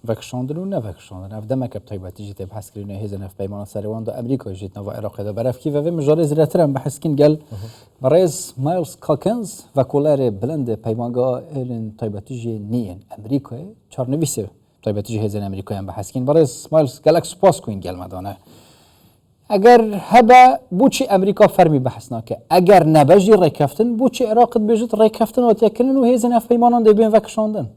وەکشاندن و نەڤەکشاندن ئەف دەمەکە بتایبەتی جێ تێ بەحەسکردنە هێزە نەف پەیمانە سەرەوەندا ئەمریکا ژێتنەوە عێراقیدا بەرەفکی vevê mijarê zêdetir em beheskin gel berêz Miles Calkins vekolerê bilind peymangeha êrên taybetî jê nîyên Amerîkayê çarnivîsê taybetî jî hêzên Amerîkayên beheskin berêz Miles gelek spas ku gel me dane eger hebe bûçî Amerîka fermî behs nake eger nebe jî rêkeftin bûçî Iraqê dibêjit rêkeftin û têkirin û hêzên ev peymanan dê bên vekişandin.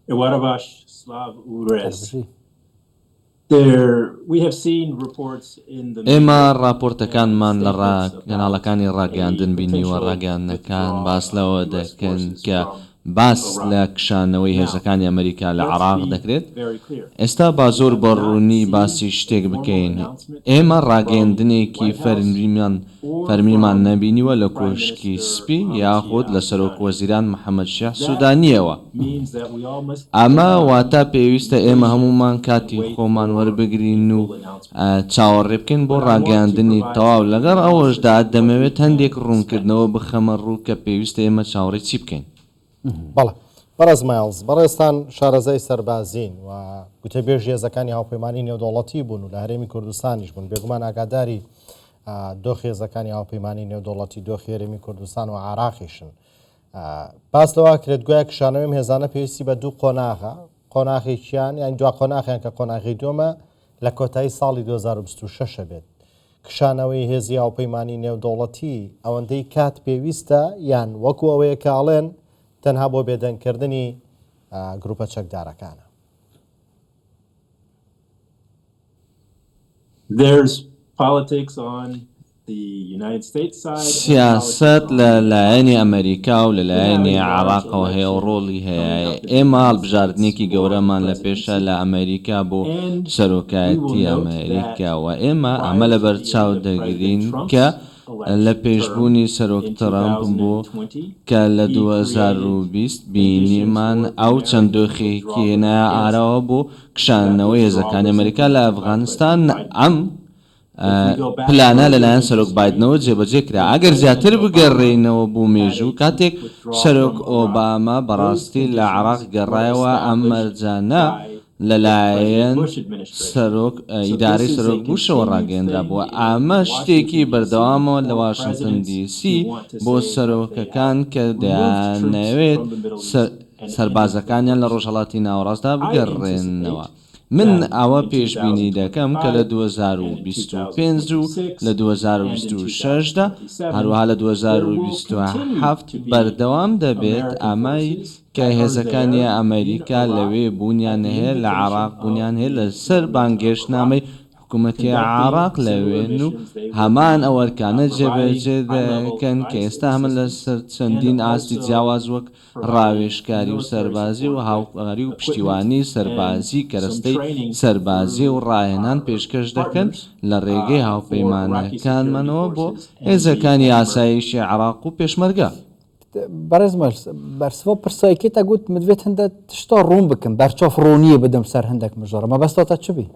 Ewarabash Slav Ures. We have seen reports in the ئێمە راپۆرتەکانمان لە کەناڵەکانی ڕاگەاندن بینیوە ڕاگەاندنەکان باس لەوە دەکەن کە باس لە کشانەوەی هێزەکانی ئەمریکا لە عێراق دەکرێت ئێستا با زۆر بەڕوونی باسی شتێک بکەین ئێمە ڕاگەاندنێکی فەرمیمان نەبینیوە لە کۆشکی سپی یاخود لە سەرۆک وەزیران محەممەد شیح سوودانیەوە ئەمە واتە پێویستە ئێمە هەمومان کاتی خۆمان وەربگرین و چاوەڕێ بکەین بۆ ڕاگەاندنی تەواو لەگەڵ ئەوەشدا دەمەوێت هەندێک ڕوونکردنەوە بخەمە ڕوو کە پێویستە ئێمە چاوەڕێ چی بکەین. بەڵێ بەڕێز مایلز بەڕێستان شارەزای سەربازین و گوتەبێژ هێزەکانی هاوپەیمانی نێودوڵەتی بوون و لە هەرێمی کوردستانیش بوون بێگومان ئاگاداری دۆخ هێزەکانی هاوپەیمانی نێودوڵەتی دۆخی هەرێمی کوردستان و عێراقیشن باس لەوە کرێت گویا کشانەوەی هێزانە پێویستی بە دوو قۆناغە قۆناغێکیان یان دوا قۆناغیان کە قۆناغی دومە لە کۆتایی ساڵی 2026 بێت کشانەوەی هێزی هاوپەیمانی نێودوڵەتی ئەوەندەی کات پێویستە یان وەکو ئەوەیە کاڵێن تەنها بۆ بێدەنگکردنی گروپە چەکدارەکانە. سیاست لە لایەنی ئەمریکا و لە لایەنی عێراقەوە هەیە و ڕۆڵی هەیە ئێمە هەڵبژاردنێکی گەورەمان لە پێشە لە ئەمریکا بۆ سەرۆکایەتی ئەمریکا و ئێمە ئەمە لە بەرچاو دەگرین کە لە پێشبوونی سەرۆک ترامپ بوو کە لە 2020 بینیمان ئەو چەند دۆخێکی هێنایە ئاراوە بۆ کشانەوەی هێزەکانی ئەمریکا لە ئەفغانستان ئەم پلانە لەلایەن سەرۆک بایدنەوە جێبەجێ کرا ئەگەر زیاتر بگەڕێینەوە بوو مێژوو کاتێک سەرۆک ئۆباما بەڕاستی لە عێراق گەڕایەوە ئەم مەرجانە لەلایەن سەرۆک ئیدارەی سەرۆک بوشەوە ڕاگەیەنرا بووە ئەمە شتێکی بەردەوامەوە لە واشنگتن دیسی بۆ سەرۆکەکان کە دەیانەوێت سەربازەکانیان لە ڕۆژهەڵاتی ناوەڕاستدا بگەڕێنەوە من ئەوە پێشبینی دەکەم کە لە 2025 و لە 2026دا هەروەها لە 2027 بەردەوام دەبێت ئەمەی کە هێزەکانی ئەمریکا لەوێ بوونیان هەیە لە عێراق بوونیان هەیە لە سەر بانگێشتنامەی حکوومەتی عێراق لەوێن و هەمان ئەوەرکانە جێبەجێ دەکەن کە ئێستا هەمن لە سەر چەندین ئاستی جیاواز وەک ڕاوێژکاری و سەربازی و هاوکاری و پشتیوانی سەربازی کەرەستەی سەربازی و ڕاهێنان پێشکەش دەکەن لە ڕێگەی هاوپەیمانەکانمانەوە بۆ هێزەکانی ئاسایشی عێراق و پێشمەرگە. بەڕێز بەرسەوە پرسایکێت ئەگوت مدوێت هەندە تشتا ڕوون بکەم بەرچۆف ڕۆنیە بدەم سەر هەندێک مژۆڕە مەبەستە چ بی؟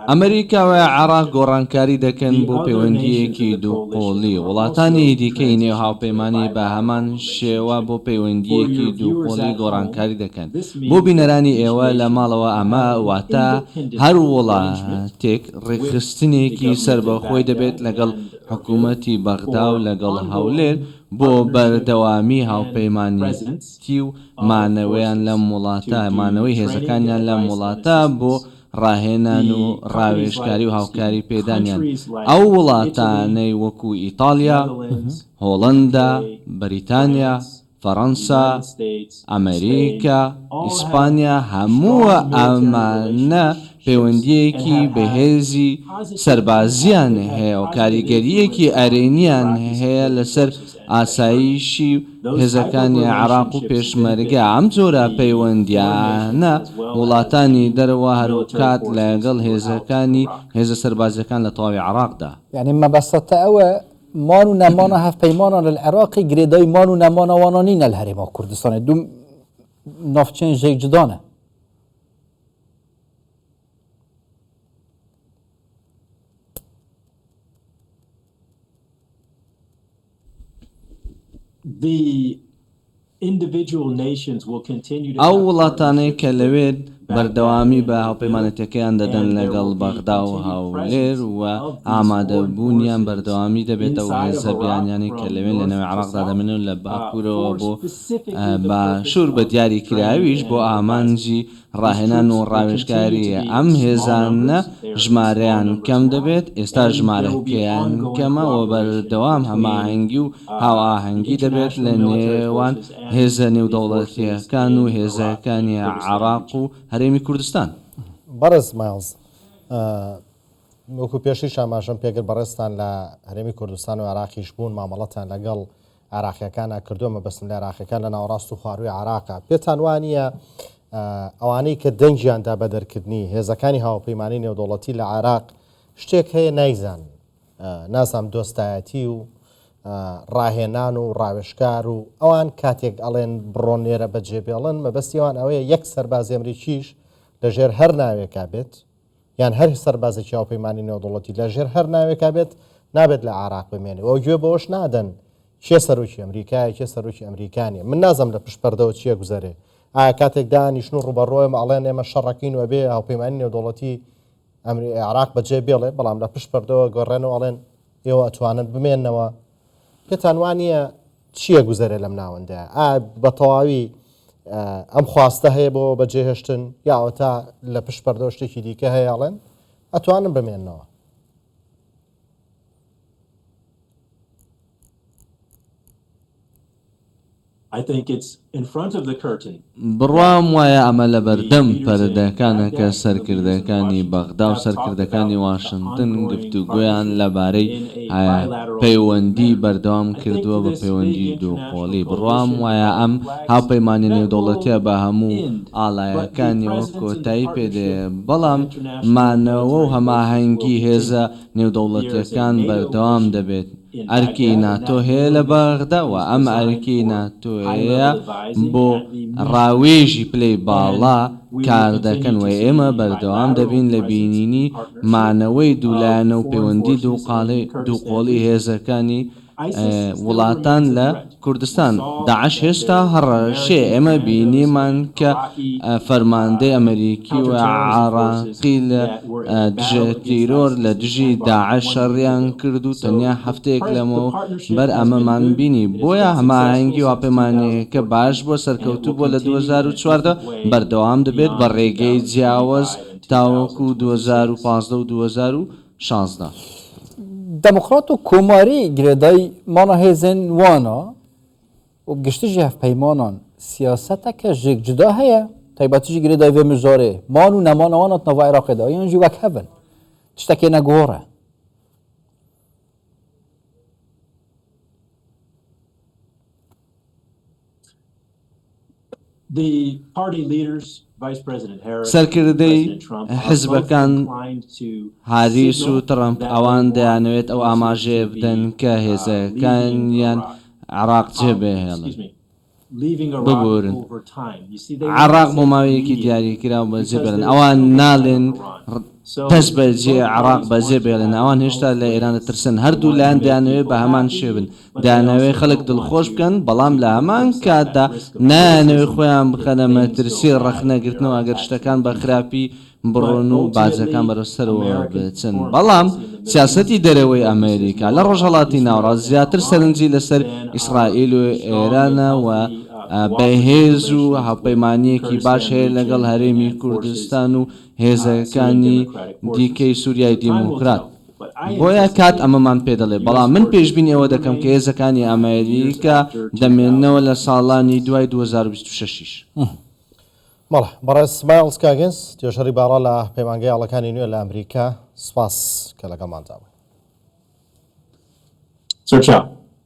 ئەمریکا و عێراق گۆڕانکاری دەکەن بۆ پەیوەندیەکی دووقۆڵی وڵاتانی دیکەی نێو هاوپەیمانی بە هەمان شێوە بۆ پەیوەندیەکی دووقۆڵی گۆڕانکاری دەکەن بۆ بینەرانی ئێوە لە ماڵەوە ئەمە واتە هەر وڵاتێک ڕێکخستنێکی سەربەخۆی دەبێت لەگەڵ حکوومەتی بەغدا و لەگەڵ هەولێر بۆ بەردەوامی هاوپەیمانیەتی و مانەوەیان لەم وڵاتە مانەوەی هێزەکانیان لەم وڵاتە بۆ ڕاهێنان و ڕاوێژکاری و هاوکاری پێدانیان ئەو وڵاتانەی وەکو ئیتالیا، هۆڵەندا، بەریتانیا، فەڕەنسا، ئەمریکا، ئیسپانیا هەمووە ئەمانە پەیوەندیەکی بەهێزی سەربازیان هەیە و کاریگەریەکی ئەرێنیان هەیە لەسەر ئاسایشی هێزەکانی عێراق و پێشمەرگە ئەم جۆرە پەیوەندیانە وڵاتانی دەرەوە هەروکات لەگەڵ هێزە سەربازیەکان لە تەواوی عێراقدا. یعنی مەبەستە ئەوە مان و نەمانە هەفپەیمانە لە العێراقی گرێدای مان و نەمانەوانە نینە لە هەرێما کوردستانە دوم نافچین ژێک جدانە. The individual nations will continue to ئەو have وڵاتانەی کە partnerships لەوێت with بەردەوامی بە Baghdad هاوپەیمانەتەکەیان دەدەن لەگەڵ بەغدا و هاولێر و ئامادەبوونیان بەردەوامی دەبێتەوە هێزە بیانیانی کە لەوێن لەنەوەی عراقدا دەمێنن لە باکوورەوە بۆ باشوور بە دیاری کراویش بۆ ئامانجی ڕاهێنان و ڕاوێژکاری ئەم هێزانە ژمارەیان کەم دەبێت ئێستا ژمارەکەیان کەمە و بەردەوام هەماهەنگی و هاواهەنگی دەبێت لە نێوان هێزە نێودەوڵەتیەکان و هێزەکانی عراق و هەرێمی کوردستان. بەڕێز مایلز وەکو پێشی شاماژەم پێگر بەڕێستان لە هەرێمی کوردستان و عراقیش بوون مامەڵەتان لەگەڵ عراقیەکانە کردومە بەستم لە عراقیەکان لە ناوەڕاست و خواروی عراقا پێتان وانە ئەوانەی کە دەنجیاندا بە دەرکردنی هێزەکانی هاوپەیمانی نێودوڵەتی لە عراق شتێک هەیە نایزان نازام دۆستایەتی و ڕاهێنان و ڕاوێشکار و ئەوان کاتێک ئەڵێن بڕۆن نێرە بەجێبێڵن مەبەستیەوان ئەوەیە یەک سەربازی ئەمریکیش لەژێر هەر ناوێکا بێت یان هەر سەربازێکی هاوپەیمانی نێودوڵەتی لەژێر هەر ناوێکا بێت نابێت لە عراق بمێنێ ئەو گوێ بەوەش نادەن چێ سەرۆکی ئەمریکای چێ سەرۆکی ئەمریکانیە من نازەم لە پشتپەردەوە چیە گوزارێ ئایا کاتێک دانیشن و ڕوبەڕۆیم ئەڵێن ئێمە شەڕەکەین و بێ هاوپەیمانی نێودوڵەتی عراق بەجێ بێڵێ بەڵام لە پشتپەردەوە گۆڕێنەوە ئەڵێن ئێوە ئەتوانن بمێننەوە پێتان وانە چییە گوزارێ لەم ناوەندە بە تەواوی ئەم خواستە هەیە بۆ بەجێهێشتن یاوە تا لە پشتپەردەوە شتێکی دیکە هەیە ئەڵێن ئەتوانن بمێننەوە. I think it's in front of the curtain. بڕوام وایە ئەمە لە بەردەم پەردەکانە کە سەرکردەکانی بەغدا و سەرکردەکانی واشنگتن گفتوگویان لەبارەی پەیوەندی بەردەوام کردووە بە پەیوەندی دووقۆڵی بڕوام وایە ئەم هاوپەیمانی نێودەوڵەتیە بە هەموو ئاڵایەکانیەوە کۆتایی پێدێ بەڵام مانەوە و هەماهەنگی هێزە نێودەوڵەتیەکان بەردەوام دەبێت. ئەرکی ناتۆ هەیە لە بەغدا و ئەم ئەرکی ناتۆیە بۆ ڕاوێژی پلەی باڵا کار دەکەن و ئێمە بەردەوام دەبین لە بینینی مانەوەی دوولایەنە و پەیوەندی دووقۆڵی هێزەکانی وڵاتان لە کوردستان. داعش هێشتا هەڕەشێ ئێمە بینیمان کە فەرماندەی ئەمریکی و عراقی لە دژە تیرۆر لە دژی داعش شەڕیان کرد و تەنیا هەفتەیەک لەمەوە بەر ئەمەمان بینی بۆیە هەماهەنگی واپەیمانەیەکە باش بۆ سەرکەوتوو بۆ لە 2014 بەردەوام دەبێت بە ڕێگەی جیاوەز تاوەکو 2015 و 2016. دموکرات و کۆماری گرێدای مانە هێزن وانە و گشتیژی هەفپەیمانان سیاسەتەکە ژێک جدا هەیە تایبەتیژی گرێدای vê mijorê man û nemanawanat nava Iraqê de yan jî wek hevin tiştekê negore. The party leaders, Vice President Harris, سەرکردەی President Trump, are both حزبەکان inclined to هاریس و signal ترامپ that ئەوان they want دەیانەوێت ئەو forces ئاماژەیە to be, بدەن کە هێزەکانیان عراق جێبهێڵن leaving Iraq ببورن. over time. You see, they عراق want بۆ to ماوەیەکی leave دیاریکرا و بەجێ because بێڵن they're ئەوان still ناڵێن Iran. So دەست بەجێ both عراق parties بەجێ want to بێڵن have ئەوان a هێشتا لە hopeful ئێران end. دەترسن They هەردوو want to لایەن make دەیانەوێت people بە هەمان happy, شێبن but they دەیانەوێت also خەڵک don't دڵخۆش want بکەن to بەڵام لە put هەمان themselves کاتدا at risk of نایانەوێت criticism خۆیان if بخەنە things مەترسی go bad in ڕەخنەگرتنەوە Iraq ئەگەر back شتەکان to بە the خراپی بڕۆن و باجەکان ultimately, بەرەوسەرەوە American بچن foreign بەڵام policy in the Middle سیاسەتی East دەرەوەی focuses ئەمریکا more لە on ڕۆژهەڵاتی Israel ناوڕاست and زیاتر Iran سەرنجی لەسەر than ئیسرائیل و strong and ئێرانە و healthy بەهێز و relations with هاوپەیمانیەکی باش Kurdistan هەیە region لەگەڵ هەرێمی and کوردستان و Syrian هێزەکانی Democratic forces. دیکەی سووریای Time will دیموکرات. tell, but I بۆیە anticipate کات ئەمەمان پێ دەڵێ بەڵام من پێشبینی ئەوە دەکەم کە هێزەکانی ئەمریکا دەمێننەوە لە ساڵانی دوای 2026. مەڵە بەڕێز مایلز کاگنس توێژەری باڕا لە پەیمانگەی ئاڵەکانی نوێ لە ئەمریکا سپاس کە لەگەڵماندا بووین. Sir Chow.